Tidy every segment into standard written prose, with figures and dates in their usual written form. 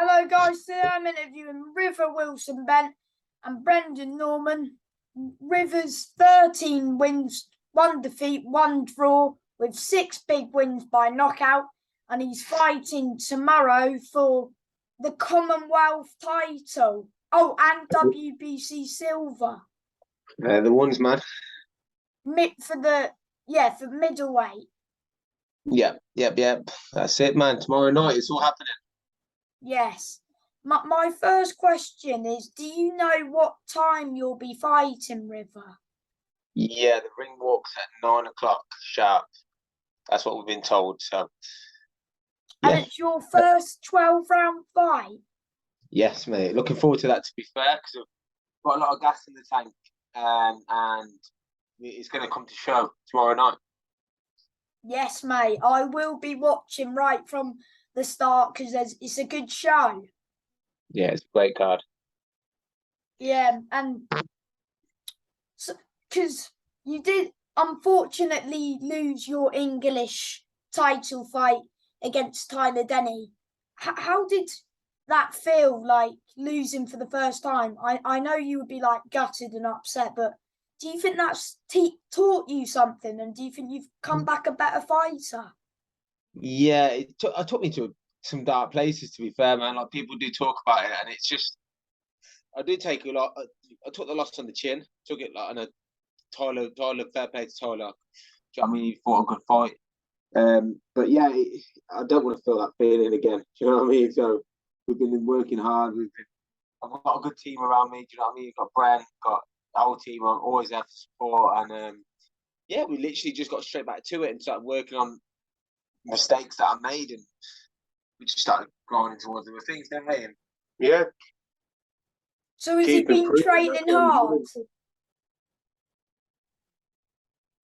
Hello guys, today I'm interviewing River Wilson Bent and Brendan Norman. River's 13 wins, 1 defeat, 1 draw with 6 big wins by knockout, and he's fighting tomorrow for the Commonwealth title. Oh, and WBC silver. The one's mad. For middleweight. Yep. That's it, man. Tomorrow night, it's all happening. Yes. My first question is, do you know what time you'll be fighting, River? Yeah, the ring walk's at 9 o'clock sharp. That's what we've been told. So, And it's your first 12-round fight? Yes, mate. Looking forward to that, to be fair, because I've got a lot of gas in the tank, and it's going to come to show tomorrow night. Yes, mate. I will be watching right from the start because it's a good show. Yeah, it's a great card. Yeah, and because you did unfortunately lose your English title fight against Tyler Denny. How did that feel, like losing for the first time? I know you would be like gutted and upset, but do you think that's taught you something, and do you think you've come back a better fighter? Yeah, it took me to some dark places, to be fair, man. Like, people do talk about it, and it's just, I do take a lot. I took the loss on the chin. Took it like on a Tyler, fair play to Tyler. Do you know what I mean? He fought a good fight. But yeah, I don't want to feel that feeling again. Do you know what I mean? So we've been working hard. I've got a good team around me. Do you know what I mean? Got Brent, got the whole team. I'm always there for support. And yeah, we literally just got straight back to it and started working on mistakes that I made, and we just started growing towards other things, didn't we? And yeah. So has he been training hard?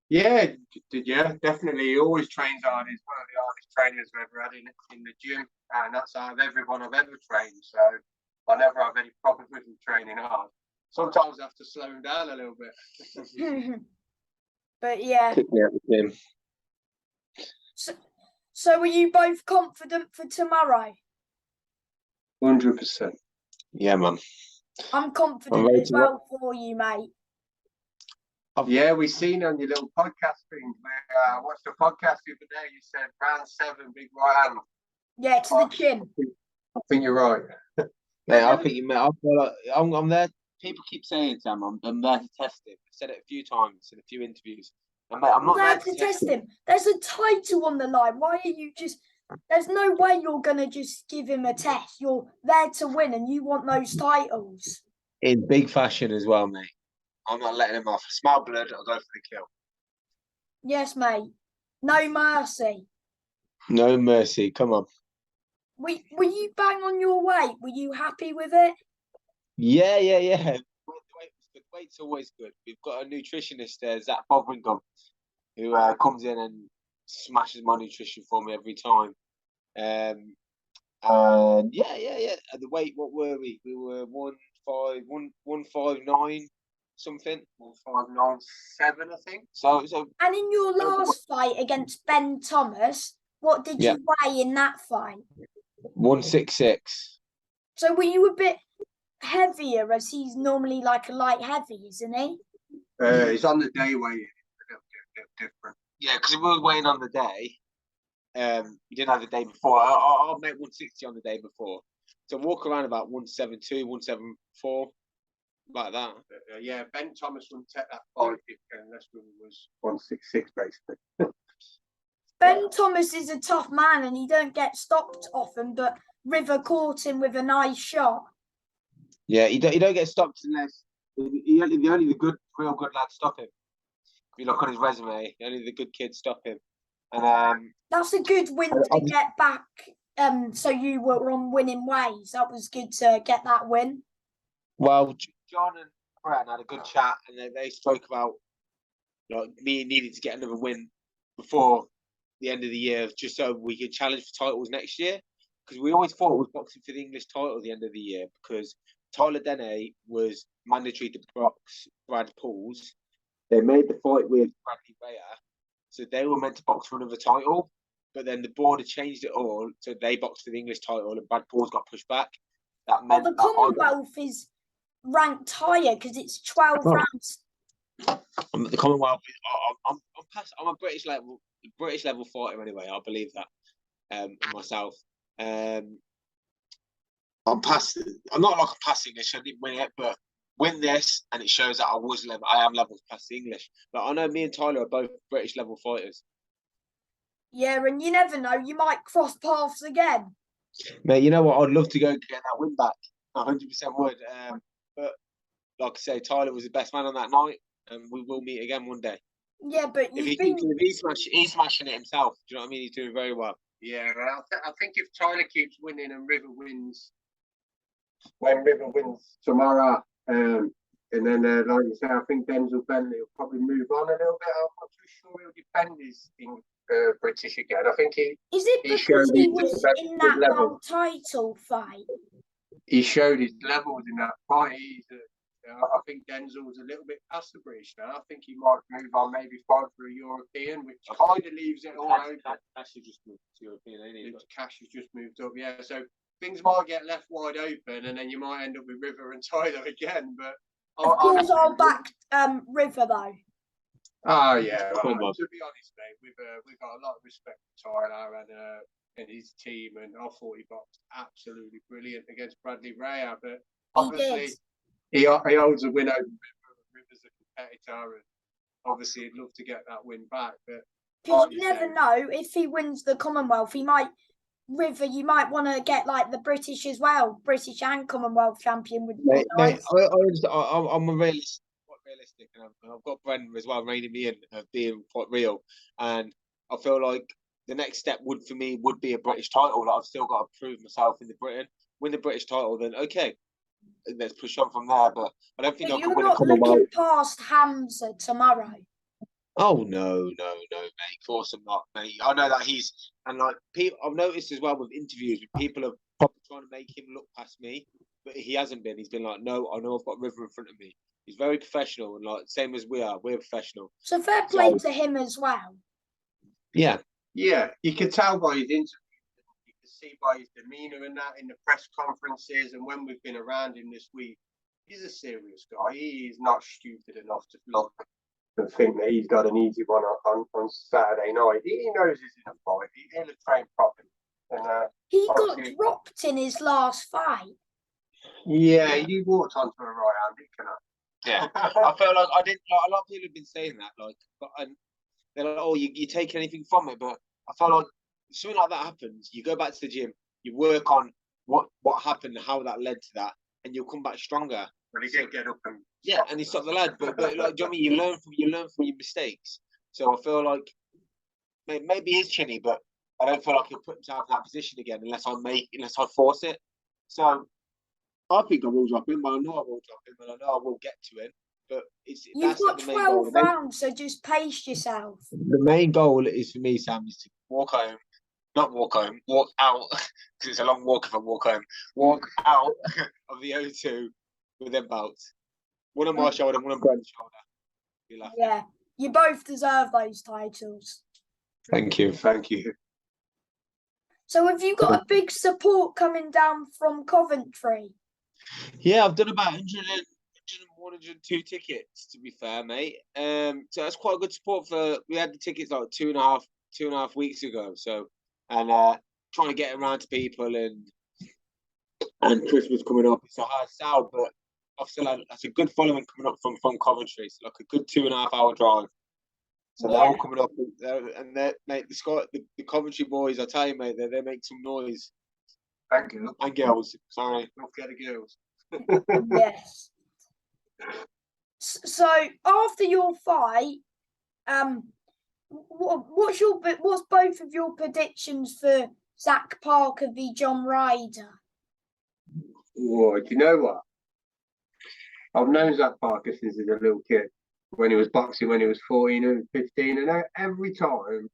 Yeah, definitely. He always trains hard. He's one of the hardest trainers we've ever had in the gym, and that's out of everyone I've ever trained. So I never have any problems with him training hard. Sometimes I have to slow him down a little bit. But yeah. Him. So are you both confident for tomorrow? 100%. Yeah, man. I'm confident as well for you, mate. Yeah, we've seen on your little podcast thing. I watched the podcast the other day. You said round 7, big right hand. Yeah, to the chin. I think you're right. Yeah, I think you. I'm there. People keep saying, Sam, I'm there to test him. I've said it a few times in a few interviews. And mate, I'm not there to test him. There's a title on the line. Why are you just? There's no way you're gonna just give him a test. You're there to win, and you want those titles. In big fashion as well, mate. I'm not letting him off. Smell blood, I'll go for the kill. Yes, mate. No mercy. No mercy. Come on. Were you bang on your weight? Were you happy with it? Yeah. The weight's always good. We've got a nutritionist there, Zach Bovringham, who comes in and smashes my nutrition for me every time. And yeah. The weight, what were we? We were 159 something. 159.7, I think. So. And in your last fight against Ben Thomas, what did you weigh in that fight? 166. So were you a bit heavier, as he's normally like a light heavy, isn't he? He's on the day weight. A little different. Yeah, because we were weighing on the day. You didn't have the day before. I'll make 160 on the day before. So walk around about 172, 174, like that. Yeah, Ben Thomas wouldn't take that fight unless it was 166, basically. Ben Thomas is a tough man, and he don't get stopped often, but River caught him with a nice shot. Yeah, you don't get stopped unless only the real good lads stop him. If you look on his resume, only the good kids stop him. And that's a good win to get back. So you were on winning ways. That was good to get that win. Well, John and Brett had a good chat, and they spoke about me needing to get another win before the end of the year, just so we could challenge for titles next year. Because we always thought it was boxing for the English title at the end of the year, because Tyler Denny was mandatory to box Brad Pauls. They made the fight with Bradley Bayer, so they were meant to box for another title. but then the board had changed it all, so they boxed for the English title, and Brad Paul's got pushed back. That Well, meant the Commonwealth is ranked higher because it's 12 Oh. rounds. The Commonwealth. I'm a British level fighter anyway. I believe that myself. I'm past. I'm not like a past English. I didn't win it, but win this, and it shows that I am levels past the English. But I know me and Tyler are both British level fighters. Yeah, and you never know, you might cross paths again. Mate, you know what? I'd love to go get that win back. 100% would. But like I say, Tyler was the best man on that night, and we will meet again one day. Yeah, but If he's smashing it himself, do you know what I mean? He's doing very well. Yeah, I think if Tyler keeps winning and River wins, when River wins tomorrow, and then like you say, I think Denzel Bentley will probably move on a little bit. I'm not too sure he'll defend his British again. I think is it because he was in that world title fight? He showed his levels in that fight. I think Denzel's a little bit past the British now. I think he might move on, maybe fight for a European, which kind of leaves it all open. Cash has just moved to European, ain't he? Cash has just moved up, yeah. So things might get left wide open, and then you might end up with River and Tyler again. But of course, I'll back River though. Oh yeah, to be honest, mate, we've got a lot of respect for Tyler and his team, and I thought he boxed absolutely brilliant against Bradley Raya, but obviously he holds a win over River's a competitor, and obviously he'd love to get that win back. But because you never know, if he wins the Commonwealth, you might want to get like the British as well, British and Commonwealth champion would be nice. I'm a realist. Realistic, and I've got Brendan as well reining me in of being quite real, and I feel like the next step would be a British title. Like I've still got to prove myself in the Britain, win the British title, then okay, let's push on from there. But I don't think I can win a Commonwealth. You're not looking past Hamza tomorrow. Oh no, mate. Of course I'm not, mate. I know that and like people. I've noticed as well with interviews, people are probably trying to make him look past me, but he hasn't been. He's been like, no, I know I've got River in front of me. He's very professional, and like same as we are, we're professional. So fair play to him as well. Yeah, you can tell by his interviews, you can see by his demeanour and that in the press conferences, and when we've been around him this week, he's a serious guy. He is not stupid enough to think that he's got an easy one on Saturday night. He knows he's in a fight. He'll have trained properly. And, he got dropped in his last fight. Yeah, he walked onto a right-handed canal. Yeah, I feel like I didn't. Like, a lot of people have been saying that, like, but they're like, "Oh, you take anything from it?" But I feel like something like that happens. You go back to the gym, you work on what happened, how that led to that, and you'll come back stronger. But he did get up and and he stopped the lad. But like, do you know what I mean? You learn from your mistakes. So I feel like maybe he's chinny, but I don't feel like he'll put himself in that position again unless I force it. So. I think I will drop him, but I know I will drop him, and I know I will get to him. But you've got 12 rounds, so just pace yourself. The main goal is for me, Sam, is to walk out, because it's a long walk if I walk home. Walk out of the O2 with them belts. One on my shoulder, one on Brent's shoulder. Yeah, you both deserve those titles. Thank you. So have you got a big support coming down from Coventry? Yeah, I've done about 102 tickets, to be fair, mate. So that's quite a good support we had the tickets like two and a half weeks ago. So, and trying to get around to people and Christmas coming up, it's a hard sell, but obviously that's a good following coming up from Coventry. It's like a good 2.5 hour drive. So they're all coming up, and mate, the Coventry boys, I tell you, mate, they make some noise. Thank you. And girls, sorry. Don't forget the girls. Yes. So after your fight, what's both of your predictions for Zach Parker v John Ryder? Oh, do you know what? I've known Zach Parker since he was a little kid. When he was boxing, when he was 14 and 15, and every time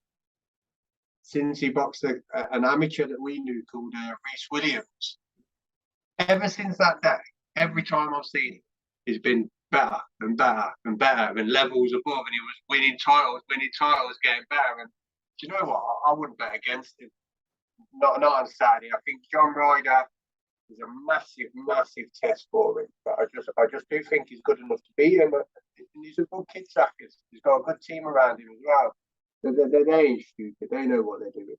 since he boxed an amateur that we knew called Reese Williams. Ever since that day, every time I've seen him, he's been better and better and better, and levels above, and he was winning titles, getting better. And you know what? I wouldn't bet against him. Not on Saturday. I think John Ryder is a massive test for him. But I just do think he's good enough to beat him. And he's a good kid tracker. He's got a good team around him as well. They ain't stupid. They know what they're doing.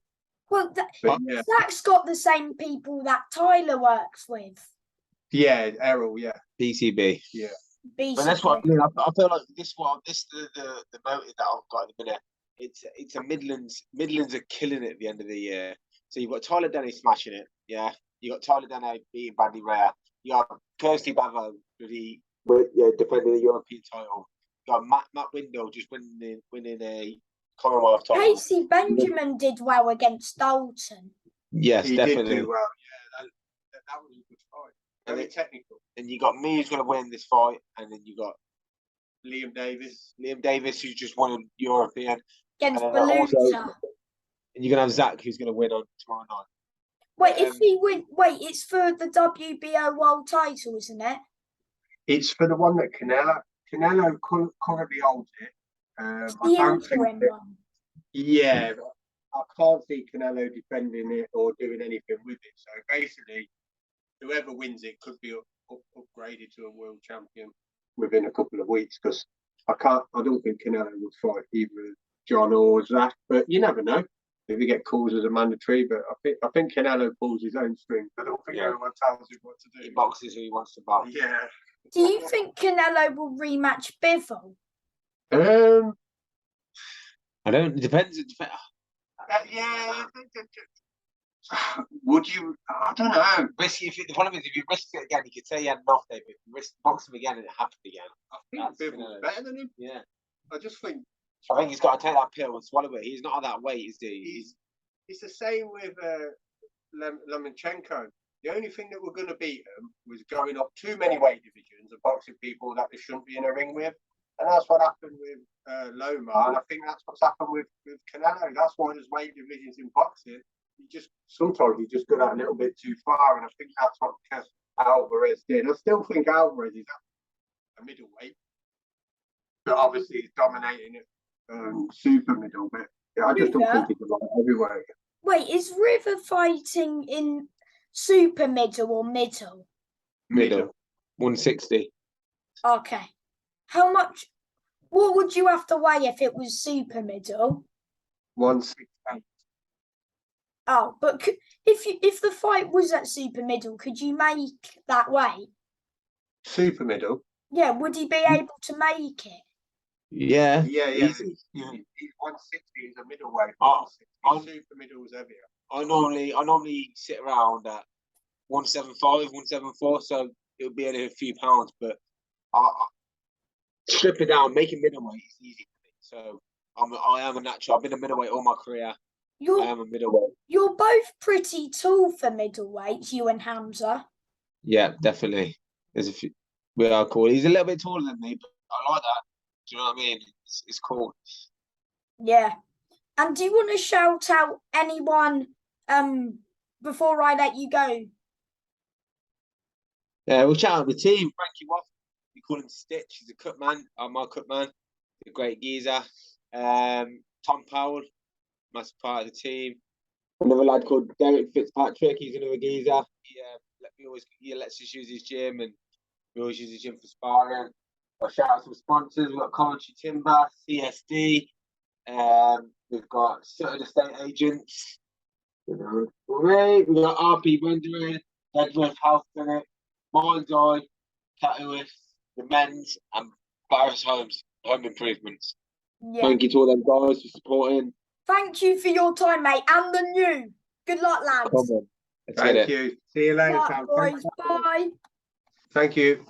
Well, Yeah. Zach's got the same people that Tyler works with. Yeah, Errol, yeah. PCB. Yeah. But that's what I mean. I feel like this the motive that I've got in a minute. It's a Midlands. Midlands are killing it at the end of the year. So you've got Tyler Denny smashing it. Yeah. You got Tyler Denny beating Bandy Rare. You got Kirsty Bavo defending the European title. You got Matt Windle just winning a Commonwealth title. Casey Benjamin did well against Dalton. Yes, He definitely. did do well. Yeah, that was a good fight. Very technical. And you got me who's going to win this fight, and then you got Liam Davis. Who's just won a European. Against And Baluta. And you're going to have Zach who's going to win on tomorrow night. Wait, if he win, it's for the WBO world title, isn't it? It's for the one that Canelo currently holds it. The interim one. Yeah, I can't see Canelo defending it or doing anything with it. So basically, whoever wins it could be upgraded to a world champion within a couple of weeks. Because I don't think Canelo would fight either John or Zach, but you never know. If he get calls as a mandatory, but I think Canelo pulls his own strings. I don't think anyone tells him what to do. He boxes who he wants to box. Yeah. Do you think Canelo will rematch Bivol? I don't. It depends. Yeah. Would you? I don't know. The problem is, if you risk it again, you could say he had enough there, but if you box him again and it happened again. I think Bivol's better than him. Yeah. I just think. I think he's got to take that pill and swallow it. He's not at that weight, is he? It's the same with Lomachenko. The only thing that we're going to beat him was going up too many weight divisions and boxing people that they shouldn't be in a ring with. And that's what happened with Loma. And I think that's what's happened with Canelo. That's why there's weight divisions in boxing. Sometimes you just go that a little bit too far. And I think that's what Alvarez did. I still think Alvarez is a middleweight. But obviously he's dominating it. Super middle, but I just don't think he's a heavyweight. Wait, is River fighting in super middle or middle? Middle. 160. Okay. How much? What would you have to weigh if it was super middle? 168. Oh, but if the fight was at super middle, could you make that weight? Super middle? Yeah, would he be able to make it? Yeah. He's 160. He's a middleweight. Super middle is heavier. I normally sit around at 175, 174, so it would be only a few pounds, but strip it down, making middleweight is easy for me. So I am a natural. I've been a middleweight all my career. I am a middleweight. You're both pretty tall for middleweights, you and Hamza. Yeah, definitely. There's a few. We are cool. He's a little bit taller than me, but I like that. Do you know what I mean? It's cool. Yeah. And do you want to shout out anyone before I let you go? Yeah, we'll shout out the team. Frankie Waff. We call him Stitch. He's a cut man. My cut man. He's a great geezer. Tom Powell, massive part of the team. Another lad called Derek Fitzpatrick. He's another geezer. He lets us use his gym, and we always use his gym for sparring. I'll shout out some sponsors. We've got Coventry Timber, CSD. We've got certain estate agents. We got RP Rendering, Deadlift Health Clinic, Mind's Eye, Tattooist, The Men's, and Barris Homes, Home Improvements. Yeah. Thank you to all them guys for supporting. Thank you for your time, mate, and the new. Good luck, lads. Thank you. See you later, Bye, boys. Bye. Thank you.